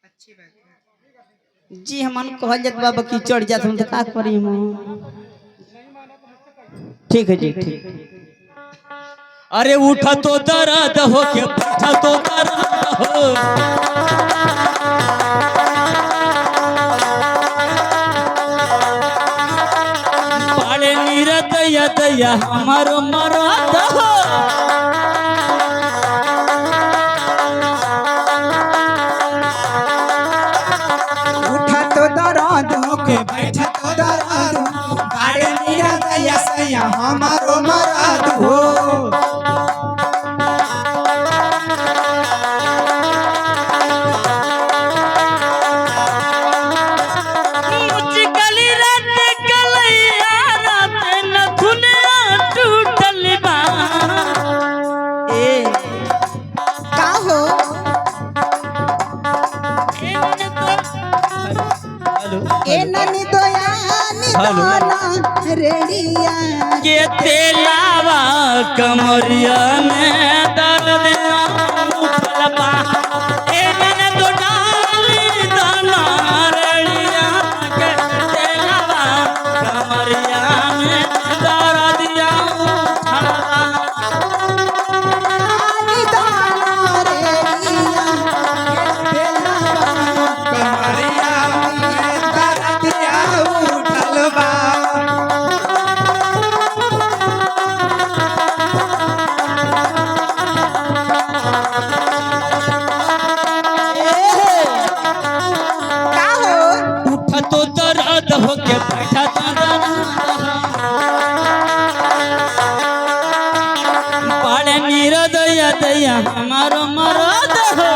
अच्छी बात है जी। हमन कहल जात बाबा की चढ़ जात हम तो का करी हम। ठीक है जी ठीक। अरे उठा तो दर्द हो के बैठा तो दर्द हो, पाले नीरा दैया दैया हमारो मरद हो। उठा तो दर्द हो के बैठा तो दर्द हो, पाले नीरा दैया दैया हमारो मरद हो। ए ननी दोयानी दोना रेडिया के तेलावा कमरिया में दर्द उठल बा। ए नने तो डाली दाना रेड़िया के तेलावा कमरिया में दर्द उठल बा। नी दोना रेडिया के तेलावा कमरिया में दर्द उठल बा। उठा तो दर्द हो के बैठा तो दर्द पाले नीरा दैया दैया हमारो मरद हो।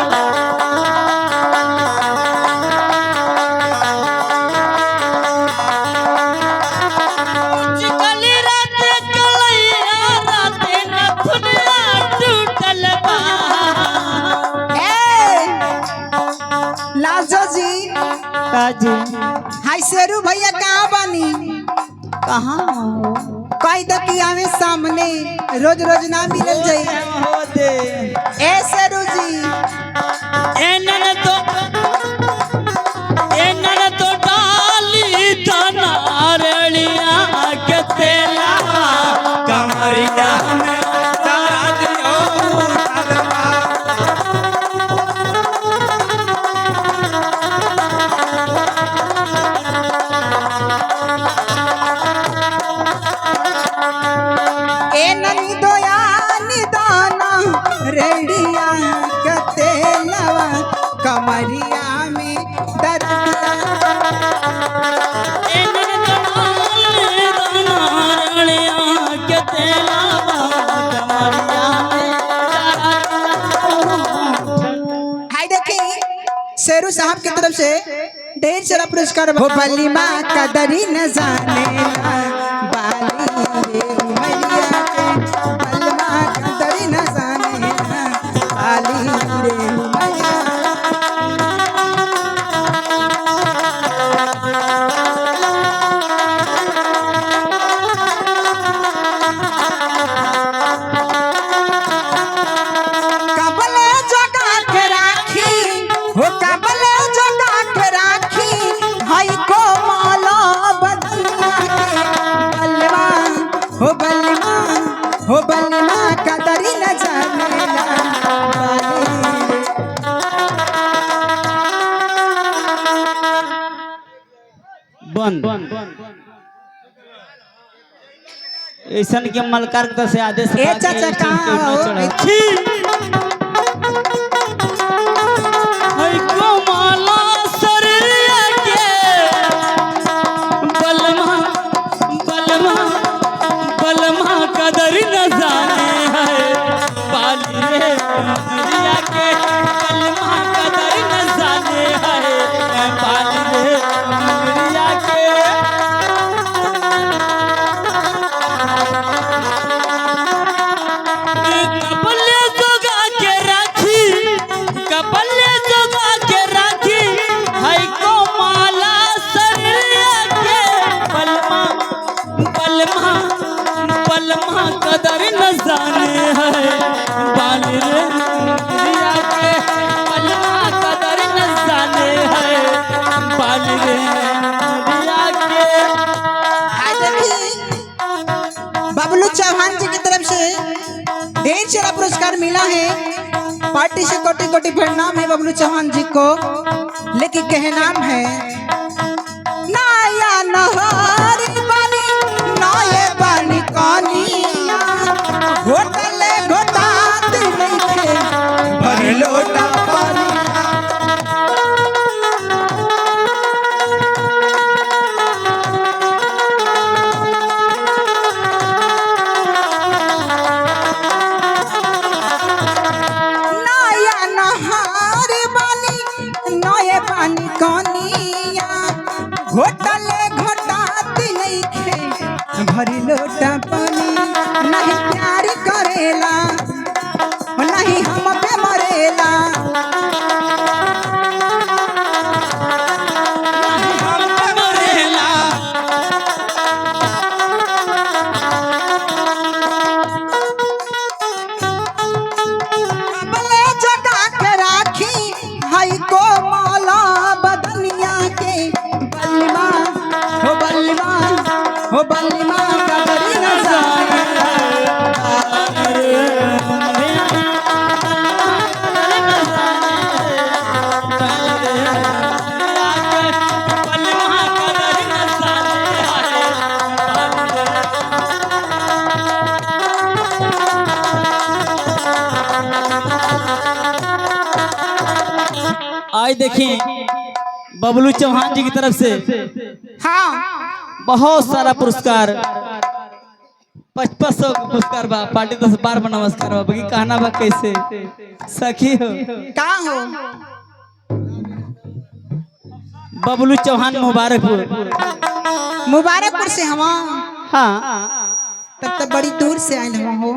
चिकली रात कलैया रात नथुनिया टूटल बा। लाजो जी काजी हाय शेरू भैया कहाँ बनी? कहाँ कह दो कि हमें सामने रोज रोज ना मिलल जाई। हो दे ए शेरू जी एनन तो डाली दाना रेड़िया के तेला कमरिया में दर्द उठल बा। ए ननी दोयानी दाना रेडिया कते लवा कमरिया में दर्दिया। एनन तो डाली दाना रेड़िया के तेला कमरिया में दर्द। हाय देखी शेरू साहब की तरफ से ढेर सारा पुरस्कार। हो बली माँ कदरी न जाने बाली रे उमरिया के, बलमा कदरी न जाने बाली रे उमरिया। कबले जगा के राखी हो, कबले जगा के राखी हई को माला बदनिया के। बलमा हो बलमा हो बलमा कदरी न जानेला बाली रे। बंद ऐसन के मलकार के से आदेश ए चाचा कहाँ हो? हई कोमला शरीरिया के बलमा बलमा बलमा कदर न जाने है बाली रे उमरिया के। बलमा कदर न जाने है बाली रे उमरिया के। कबले जोगा के राखी कबले जोगा के राखी हई को माला शरीरिया के बलमा बलमा बलमा कदर न जाने है चढ़ा पुरस्कार मिला है। पार्टी से कोटि कोटि प्रणाम है बबलू चौहान जी को। लेकिन कहनाम है नाया नहर पानी नाये पानी कानिया घोटले घोटात नइखे भर लोटा पानी। पानी कनिया घोटले घोटाती नइखे भरी लोटा पानी। नहीं प्यार करेला नहीं हम पे मरेला हम पे मरेला। बले जगा के राखी हई को माला बदनिया के बल्लिमा हो बल्लिमा हो बल्लिमा कदरी न जाने। आज देखिए बबलू चौहान जी की तरफ से हाँ बहुत सारा पुरस्कार 5500 पुरस्कार बा। पार्टी 10 बार बा नमस्कार बा। बाकी कहना बा कैसे सखी हो का हो बबलू चौहान मुबारकपुर। मुबारकपुर से हम हाँ तब तो बड़ी दूर से आए हम हो।